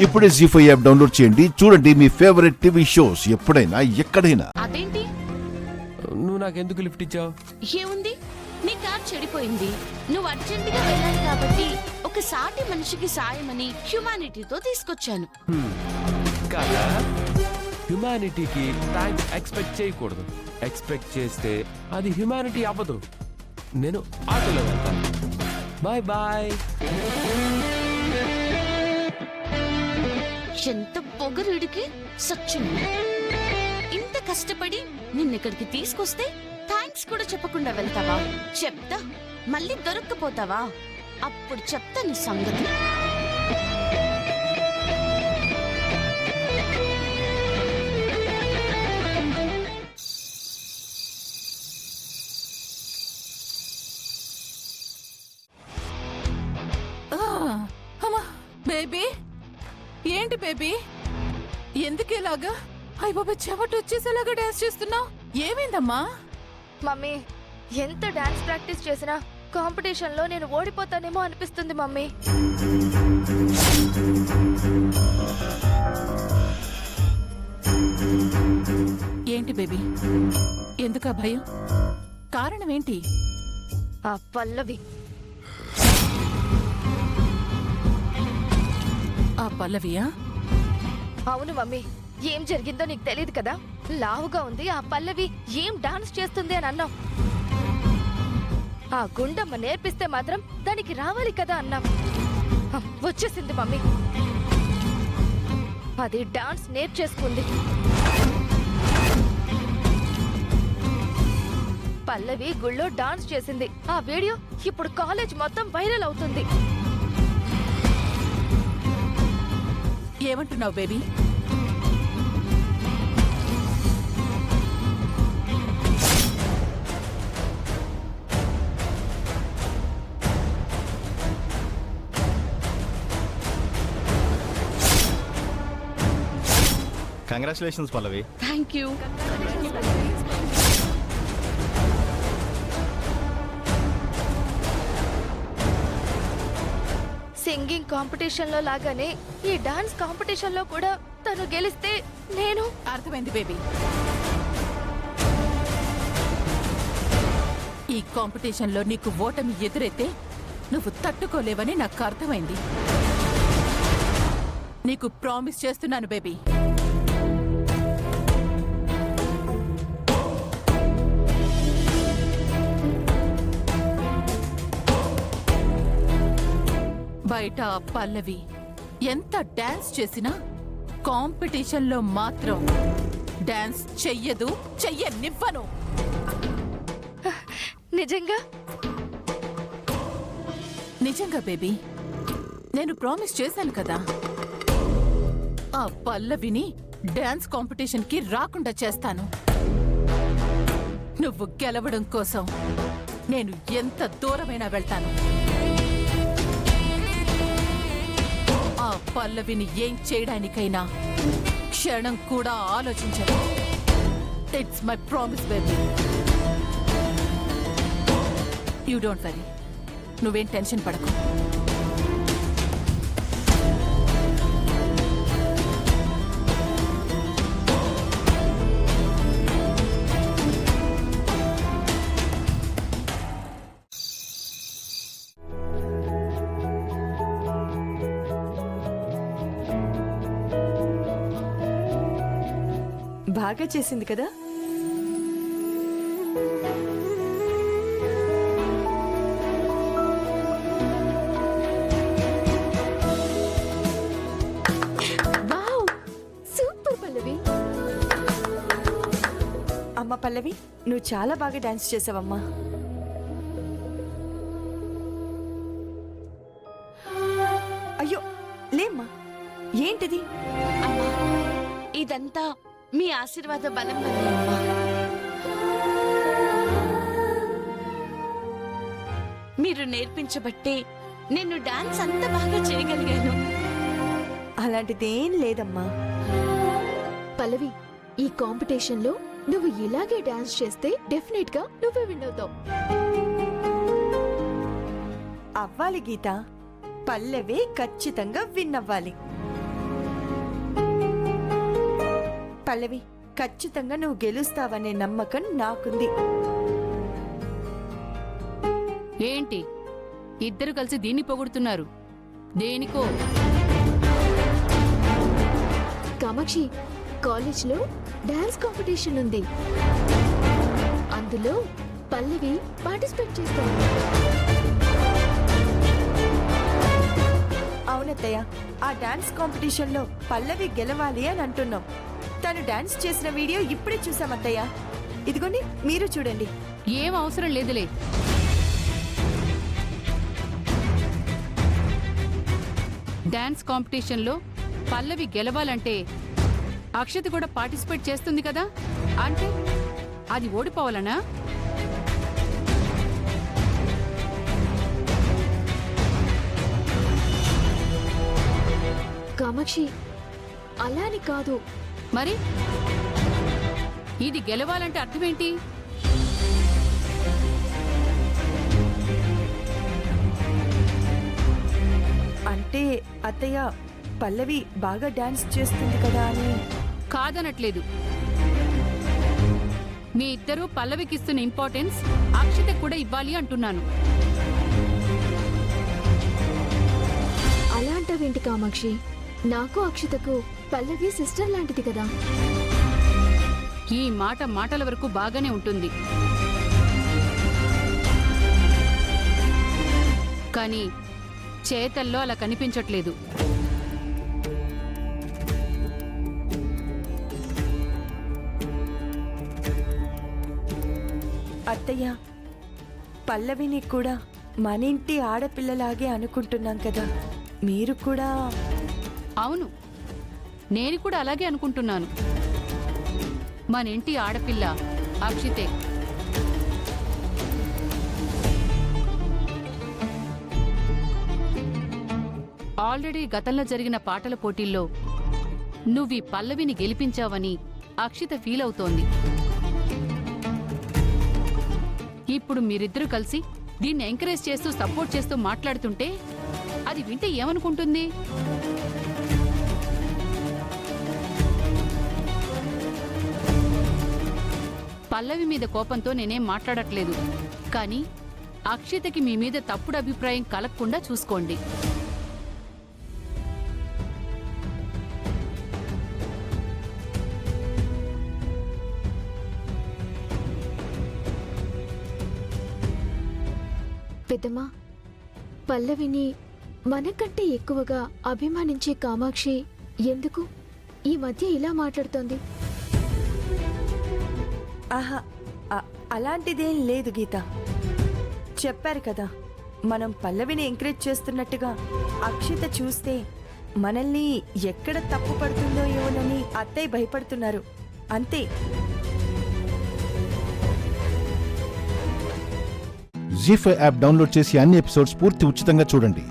ఇప్పుడే జీ5 app download చేయండి. చూడండి మీ ఫేవరెట్ టీవీ షోస్ ఎప్పుడైనా ఎక్కడైనా. అదేంటి నువ్వు నాకెందుకు లిఫ్ట్ ఇచ్చావు? ఏముంది, నీ కార్ చెడిపోయింది, నువ్వు అర్జెంటుగా వెళ్ళాలి కాబట్టి ఒక సాటి మనిషికి సాయమని హ్యుమానిటీతో తీసుకొచ్చాను. కాదా, హ్యుమానిటీకి థ్యాంక్స్ ఎక్స్పెక్ట్ చేయకూడదు. ఎక్స్పెక్ట్ చేస్తే అది హ్యుమానిటీ అవ్వదు. నేను ఆటోలో వెళ్తాను. Bye bye. ఎంత పొగరుడికి సచ్చిన్. ఇంత కష్టపడి నిన్నెక్కడికి తీసుకొస్తే థ్యాంక్స్ కూడా చెప్పకుండా వెళ్తావా? చెప్తా, మళ్ళీ దొరక్కపోతావా? అప్పుడు చెప్తా నీ సంగతి. బేబీ, ఏంటి బేబీ, ఎందుకు ఇలాగా? అయ్య బాబా, చెమట వచ్చేసేలాగా డాన్స్ చేస్తున్నావు, ఏమైందమ్మా? మమ్మీ, ఎంత డాన్స్ ప్రాక్టీస్ చేసినా కాంపిటీషన్ లో నేను ఓడిపోతానేమో అనిపిస్తుంది మమ్మీ. ఏంటి బేబీ, ఎందుకా భయం? కారణం ఏంటి? ఆ పల్లవి. ఆ పల్లవియా? అవును మమ్మీ, ఏం జరిగిందో నీకు తెలియదు కదా. లావుగా ఉంది ఆ పల్లవి, ఏం డాన్స్ చేస్తుంది అని అన్నాం. ఆ గుండమ్మ నేర్పిస్తే మాత్రం దానికి రావాలి కదా అన్నాం. వచ్చేసింది మమ్మీ, అది డాన్స్ నేర్చేసుకుంది. పల్లవి గుళ్ళో డాన్స్ చేసింది. ఆ వీడియో ఇప్పుడు కాలేజ్ మొత్తం వైరల్ అవుతుంది. ఏమంటున్నావు baby? Congratulations Pallavi. Thank you. Singing competition లో లాగానే ఈ డాన్స్ కాంపిటీషన్ లో కూడా తను గెలిస్తే నేను... అర్థమైంది బేబీ, ఈ కాంపిటీషన్ లో నీకు ఓటమి ఎదురైతే నువ్వు తట్టుకోలేవని నాకు అర్థమైంది. నీకు ప్రామిస్ చేస్తున్నాను బేబీ, బయట పల్లవి ఎంత డాన్స్ చేసినా కాంపిటీషన్లో మాత్రం డాన్స్ చెయ్యదు, చెయ్యనివ్వను. నిజంగా? నిజంగా బేబీ, నేను ప్రామిస్ చేశాను కదా. ఆ పల్లవిని డాన్స్ కాంపిటీషన్కి రాకుండా చేస్తాను. నువ్వు గెలవడం కోసం నేను ఎంత దూరమైనా వెళ్తాను. ఆ పల్లవిని ఏం చేయడానికైనా క్షణం కూడా ఆలోచించను. It's my promise baby. You don't worry, నువ్వేం టెన్షన్ పడకు. బాగా చేసింది కదా. Wow, super Pallavi. అమ్మ పల్లవి, నువ్వు చాలా బాగా డాన్స్ చేసావమ్మా. అయ్యో లేమ్మా, ఏంటిది? ఇదంతా మీ ఆశీర్వాద బలం వల్లమ్మా. మీరు నేర్పించబట్టే నేను డాన్స్ అంత బాగా చేయగలిగాను. అలాంటిదేం లేదమ్మా. పల్లవి, ఈ కాంపిటీషన్ లో నువ్వు ఇలాగే డాన్స్ చేస్తే డెఫినెట్ గా నువ్వే విన్ అవుతావు. అవ్వాలి గీత, పల్లవి ఖచ్చితంగా విన్ అవ్వాలి. పల్లవి, ఖచ్చితంగా నువ్వు గెలుస్తావనే నమ్మకం నాకుంది. ఏంటి ఇద్దరు కలిసి దీన్ని పొగుడుతున్నారు? దేనికో? కామాక్షి, కాలేజ్లో డాన్స్ కాంపిటీషన్ ఉంది. అందులో పల్లవి పార్టిసిపేట్ చేస్తాను. అవునత్తయ్య, ఆ డాన్స్ కాంపిటీషన్లో పల్లవి గెలవాలి అని అంటున్నాం. తను డాన్స్ చేసిన వీడియో ఇప్పుడే చూసామత్తయ్య. ఇదిగోండి, మీరు చూడండి. ఏం అవసరం లేదులే. డాన్స్ కాంపిటీషన్లో పల్లవి గెలవాలంటే అక్షత కూడా పార్టిసిపేట్ చేస్తుంది కదా, అంటే అది ఓడిపోవాలనా? కామాక్షి, అలా అని కాదు. మరి ఇది గెలవాలంటే అర్థమేంటి? అంటే అత్తయ్య, పల్లవి బాగా డాన్స్ చేస్తుంది కదా అని. కాదనట్లేదు. మీ ఇద్దరూ పల్లవికిస్తున్న ఇంపార్టెన్స్ అక్షతకు కూడా ఇవ్వాలి అంటున్నాను. అలా అంటావేంటి కామాక్షి? నాకు అక్షితకు పల్లవి సిస్టర్ లాంటిది కదా. ఈ మాట మాటల వరకు బాగానే ఉంటుంది, కానీ చేతల్లో అలా కనిపించట్లేదు. అత్తయ్య, పల్లవిని కూడా మన ఇంటి ఆడపిల్లలాగే అనుకుంటున్నాం కదా. మీరు కూడా. అవును, నేను కూడా అలాగే అనుకుంటున్నాను. మన ఇంటి ఆడపిల్ల అక్షితే. ఆల్రెడీ గతంలో జరిగిన పాటల పోటీల్లో నువ్వు ఈ పల్లవిని గెలిపించావని అక్షిత ఫీల్ అవుతోంది. ఇప్పుడు మీరిద్దరూ కలిసి దీన్ని ఎంకరేజ్ చేస్తూ సపోర్ట్ చేస్తూ మాట్లాడుతుంటే అది వింటే ఏమనుకుంటుంది? పల్లవి మీద కోపంతో నేనేం మాట్లాడట్లేదు, కానీ అక్షితకి మీ మీద తప్పుడు అభిప్రాయం కలగకుండా చూసుకోండి. పెద్దమ్మా, పల్లవిని మనకంటే ఎక్కువగా అభిమానించే కామాక్షి ఎందుకు ఈ మధ్య ఇలా మాట్లాడుతోంది? ఆహా, అలాంటిదేం లేదు గీత. చెప్పారు కదా, మనం పల్లవిని ఎంకరేజ్ చేస్తున్నట్టుగా అక్షిత చూస్తే మనల్ని ఎక్కడ తప్పు పడుతుందో ఏమోనని అత్తయ్య భయపడుతున్నారు, అంతే. జీ5 యాప్ డౌన్లోడ్ చేసి అన్ని ఎపిసోడ్స్ పూర్తి ఉచితంగా చూడండి.